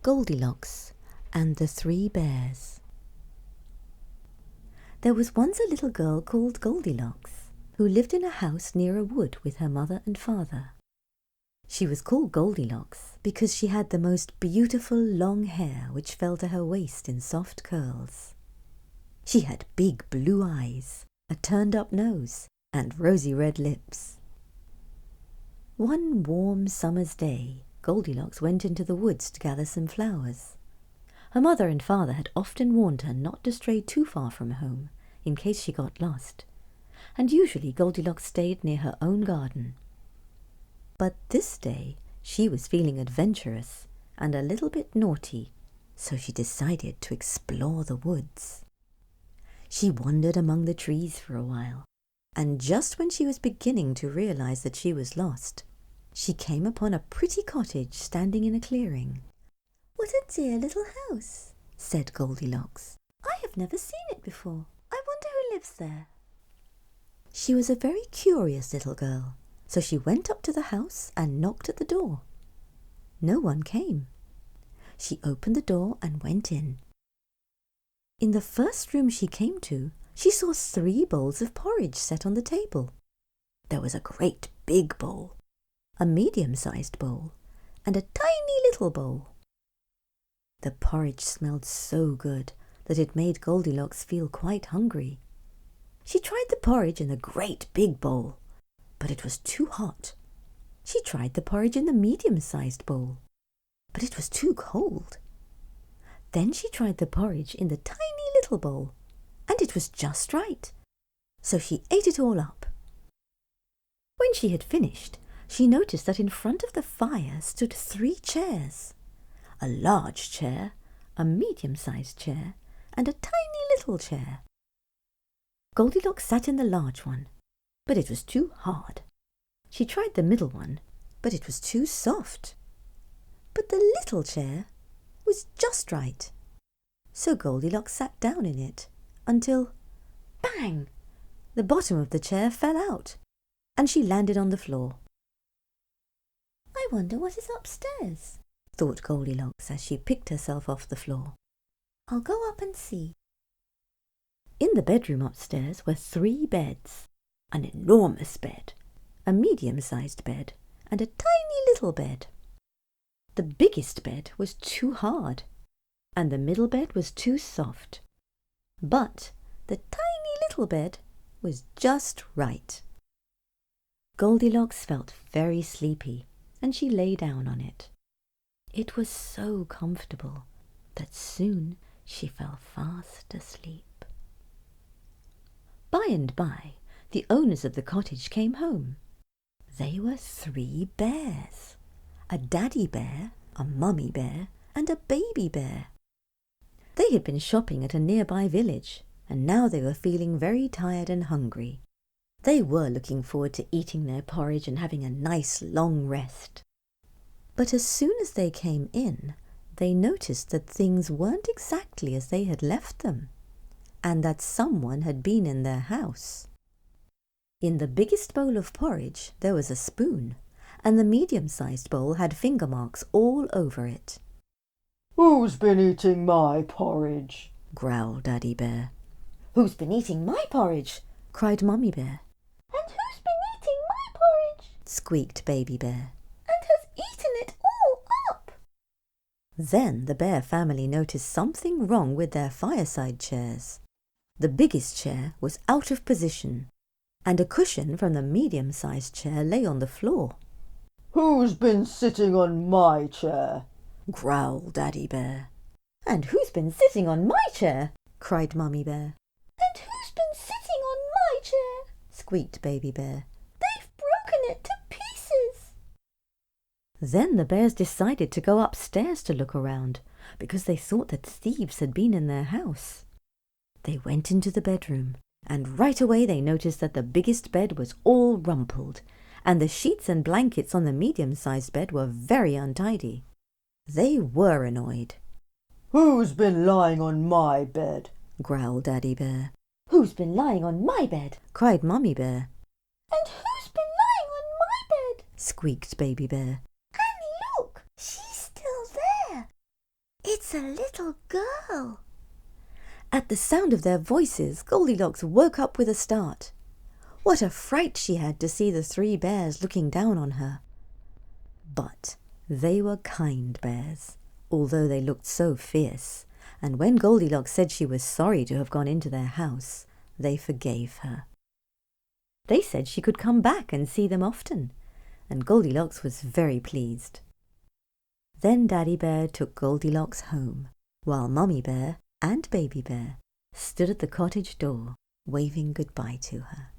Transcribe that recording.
Goldilocks and the Three Bears. There was once a little girl called Goldilocks, who lived in a house near a wood with her mother and father. She was called Goldilocks because she had the most beautiful long hair which fell to her waist in soft curls. She had big blue eyes, a turned-up nose, and rosy red lips. One warm summer's day, Goldilocks went into the woods to gather some flowers. Her mother and father had often warned her not to stray too far from home, in case she got lost, and usually Goldilocks stayed near her own garden. But this day she was feeling adventurous and a little bit naughty, so she decided to explore the woods. She wandered among the trees for a while, and just when she was beginning to realize that she was lost, she came upon a pretty cottage standing in a clearing. "What a dear little house," said Goldilocks. "I have never seen it before. I wonder who lives there." She was a very curious little girl, so she went up to the house and knocked at the door. No one came. She opened the door and went in. In the first room she came to, she saw 3 bowls of porridge set on the table. There was a great big bowl, a medium-sized bowl, and a tiny little bowl. The porridge smelled so good that it made Goldilocks feel quite hungry. She tried the porridge in the great big bowl, but it was too hot. She tried the porridge in the medium-sized bowl, but it was too cold. Then she tried the porridge in the tiny little bowl, and it was just right. So she ate it all up. When she had finished, she noticed that in front of the fire stood 3 chairs. A large chair, a medium-sized chair, and a tiny little chair. Goldilocks sat in the large one, but it was too hard. She tried the middle one, but it was too soft. But the little chair was just right. So Goldilocks sat down in it until, bang! The bottom of the chair fell out, and she landed on the floor. "I wonder what is upstairs," thought Goldilocks as she picked herself off the floor. "I'll go up and see." In the bedroom upstairs were 3 beds, an enormous bed, a medium-sized bed, and a tiny little bed. The biggest bed was too hard, and the middle bed was too soft, but the tiny little bed was just right. Goldilocks felt very sleepy, and she lay down on it. It was so comfortable that soon she fell fast asleep. By and by, the owners of the cottage came home. They were 3 bears, a daddy bear, a mummy bear, and a baby bear. They had been shopping at a nearby village, and now they were feeling very tired and hungry. They were looking forward to eating their porridge and having a nice long rest. But as soon as they came in, they noticed that things weren't exactly as they had left them, and that someone had been in their house. In the biggest bowl of porridge there was a spoon, and the medium-sized bowl had finger marks all over it. "Who's been eating my porridge?" growled Daddy Bear. "Who's been eating my porridge?" cried Mummy Bear. "And who's been eating my porridge?" squeaked Baby Bear. "And has eaten it all up?" Then the bear family noticed something wrong with their fireside chairs. The biggest chair was out of position, and a cushion from the medium-sized chair lay on the floor. "Who's been sitting on my chair?" growled Daddy Bear. "And who's been sitting on my chair?" cried Mummy Bear. "And who's been sitting on my chair?" squeaked Baby Bear. "They've broken it to pieces." Then the bears decided to go upstairs to look around, because they thought that thieves had been in their house. They went into the bedroom, and right away they noticed that the biggest bed was all rumpled, and the sheets and blankets on the medium-sized bed were very untidy. They were annoyed. "Who's been lying on my bed?" growled Daddy Bear. "Who's been lying on my bed?" cried Mummy Bear. "And who's been lying on my bed?" squeaked Baby Bear. "And look, she's still there." It's a little girl. At the sound of their voices, Goldilocks woke up with a start. What a fright she had to see the 3 bears looking down on her. But they were kind bears, although they looked so fierce, and when Goldilocks said she was sorry to have gone into their house, they forgave her. They said she could come back and see them often, and Goldilocks was very pleased. Then Daddy Bear took Goldilocks home, while Mummy Bear and Baby Bear stood at the cottage door, waving goodbye to her.